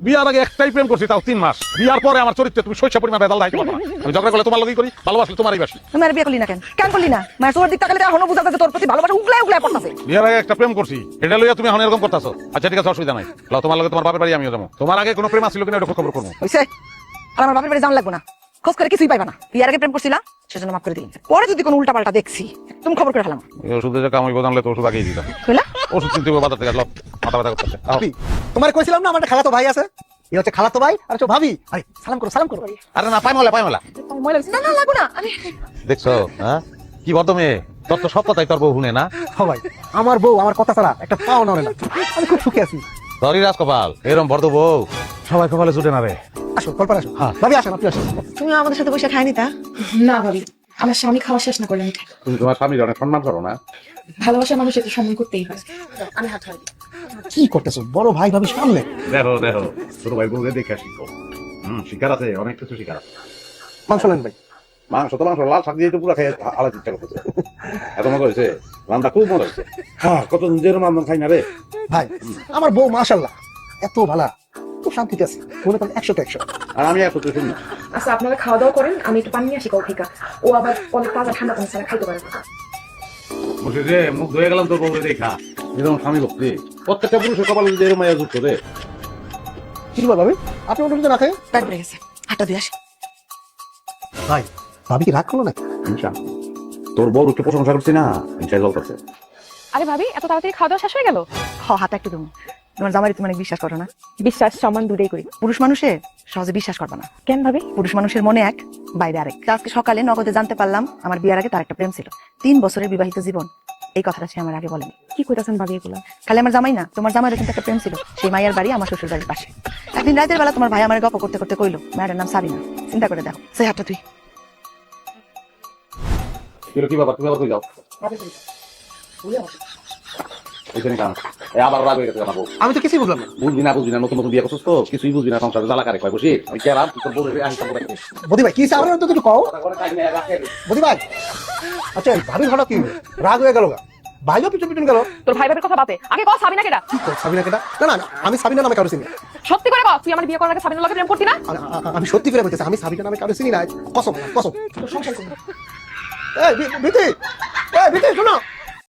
বিয়ার আগে একটাই প্রেম করছি, তাও 3 মাস। বিয়ার পরে আমার চরিত্রে তুমি শৈশব পরিমাণ বেদাল দাইতে পারবা। আমি ঝগড়া করলে তোমার লগেই করি, ভালোবাসলে তোমারই বাসি। তুমি আর বিয়ে করলি না কেন? কেন করলি না? মানে তোর দিক তাকালে এখনো বুঝা যাচ্ছে তোর প্রতি ভালোবাসা উগলায় উগলায় পড়তাছে। বিয়ার আগে একটা প্রেম করছি, এটা লইয়া তুমি এখন এরকম করতাছো। আচ্ছা ঠিক আছে, অসুবিধা নাই। লাও তোমার লগে তোমার বাপের বাড়ি আমিও যাবো। তোমার আগে কোনো প্রেম আছিল কিনা এটা খবর করবো। হইছে? আর আমার বাপের বাড়ি যাওয়া লাগবে না, খোঁজ করে কিছুই পাইবা না। বিয়ার আগে প্রেম করছিলা, সেজন্য মাফ করে দিলাম। পরে যদি কোনো উল্টা পাল্টা দেখছি, তুমি খবর করে ফেলাম। এই ওষুধে যে কামাই বদলালে তো ওষুধ আগেই দিতাম। কইলা? ওষুধ কিনতে হবে বাজার থেকে, লাও মাথা ব্যথা করতেছে। ভাবি, তোমার কইছিলাম না আমার একটা খালাতো ভাই আছে, এ হচ্ছে খালাতো ভাই আর হচ্ছে ভাবি। আরে সালাম করো, সালাম করো। আরে না, পাইমলা পাইমলা। না না লাগো না। আমি দেখছো হ্যাঁ কি বদ্ধ মেয়ে, তোর তো সব কথাই তোর বউ শুনে না। হ্যাঁ ভাই, আমার বউ আমার কথা ছাড়া একটা পাও নড়ে না। আমি খুব সুখে আছি। তোরই রাজকপাল, এরম বদ্ধ বউ সবাই কপালে জুটে না রে। আসো, কল্পনা আসো। হ্যাঁ। ভাবি আসেন, আপনি আসেন। তুমি আমাদের সাথে বসে খাইনি তা? না ভাবি, আমার স্বামী খাওয়া শেষ না করলে আমি খাই। তুমি তোমার স্বামীর অনেক সম্মান করো না? ভালোবাসার মানুষ একটু সম্মান করতেই হয়। আমি হাত ধরি। কি করতেছো? বড় ভাই ভাবি সামনে। দেখো দেখো, ছোট ভাই বউকে দেখে শিখো। শিকার আছে, অনেক কিছু শিকার আছে। মাংস নেন ভাই। মাংস তো মাংস, লাল শাক দিয়ে তো পুরো খেয়ে আলাদা চিন্তা করতেছে। এত মজা হয়েছে, রান্না খুব মজা হয়েছে। হ্যাঁ, কত যেরকম রান্না খাই না রে ভাই, আমার বউ মাশাআল্লাহ এত ভালা, খুব শান্তিতে আছে, মনে করেন 100 তে 100। আর আমি এত কিছু শুনি। আচ্ছা আপনারা খাওয়া দাওয়া করেন, আমি একটু পানি নিয়ে আসি কফিকা। ও আবার অনেক তাজা ঠান্ডা পানি ছাড়া খাইতে পারে না। বসে রে, মুখ ধুয়ে গেলাম তোর বউকে দেখা। এরকম স্বামী ভক্তি প্রত্যেকটা পুরুষের কপালে যে এরকম মায়া যুক্ত রে। কি বল ভাবি, আপনি ওটা যদি না খায়? পেট ভরে গেছে, হাতটা দিয়ে আসি। ভাই, ভাবি কি রাগ করলো না? তোর বউর একটু প্রশংসা করছি না, ইনশাআল্লাহ চলতেছে। আরে ভাবি, এত তাড়াতাড়ি খাওয়া দাওয়া শেষ হয়ে গেল? হাতে একটু দেবো। তোমার জামাই তুমি অনেক বিশ্বাস করো না? বিশ্বাস সম্মান দুটোই করি। পুরুষ মানুষে সহজে বিশ্বাস করবে না। কেন ভাবি? পুরুষ মানুষের মনে এক, বাইরে আরেক। আজকে সকালে নগদে জানতে পারলাম আমার বিয়ার আগে তার একটা প্রেম ছিল। 3 বছরের বিবাহিত জীবন, এই কথাটা সে আমার আগে বলেনি। কি কইতাছেন ভাবি এগুলা? খালি আমার জামাই না, তোমার জামাইয়ের কিন্তু একটা প্রেম ছিল। সেই মায়ের বাড়ি আমার শ্বশুর বাড়ির পাশে। একদিন রাতের বেলা তোমার ভাই আমার গল্প করতে করতে কইলো মায়ের নাম সাবিনা। চিন্তা করে দেখো, সেই হাতটা তুই। কি বাবা, তুমি আবার কই যাও? এখানে কাম এ আবার রাগ হয়ে গেছে আমার বউ। আমি তো কিছুই বুঝলাম না। বুঝবি না, নতুন নতুন বিয়ে করছিস তো, কিছুই বুঝবি না। সংসারে জ্বালা কারে কয় বসি আমি কে রাত তোর বউ আসি তোর বউ। বদি ভাই কি চাও তো একটু কও। বদি ভাই, আচ্ছা ভাবি ভালো কি রাগ হয়ে গেল গা? ভাইও পিছন পিছন গেল। তোর ভাই ভাবের কথা বাতে, আগে কও সাবিনা কেডা? কি কর সাবিনা কেটা? না না না, আমি সাবিনা নামে কারো চিনি না। সত্যি করে কও, তুই আমার বিয়ে করার আগে সাবিনার লগে প্রেম করতি না? আমি সত্যি করে বলতেছি, আমি সাবিনা নামে কারো চিনি না। কসম কসম। তোর সংসার করবি। এই বিতি, এই বিতি শোনো।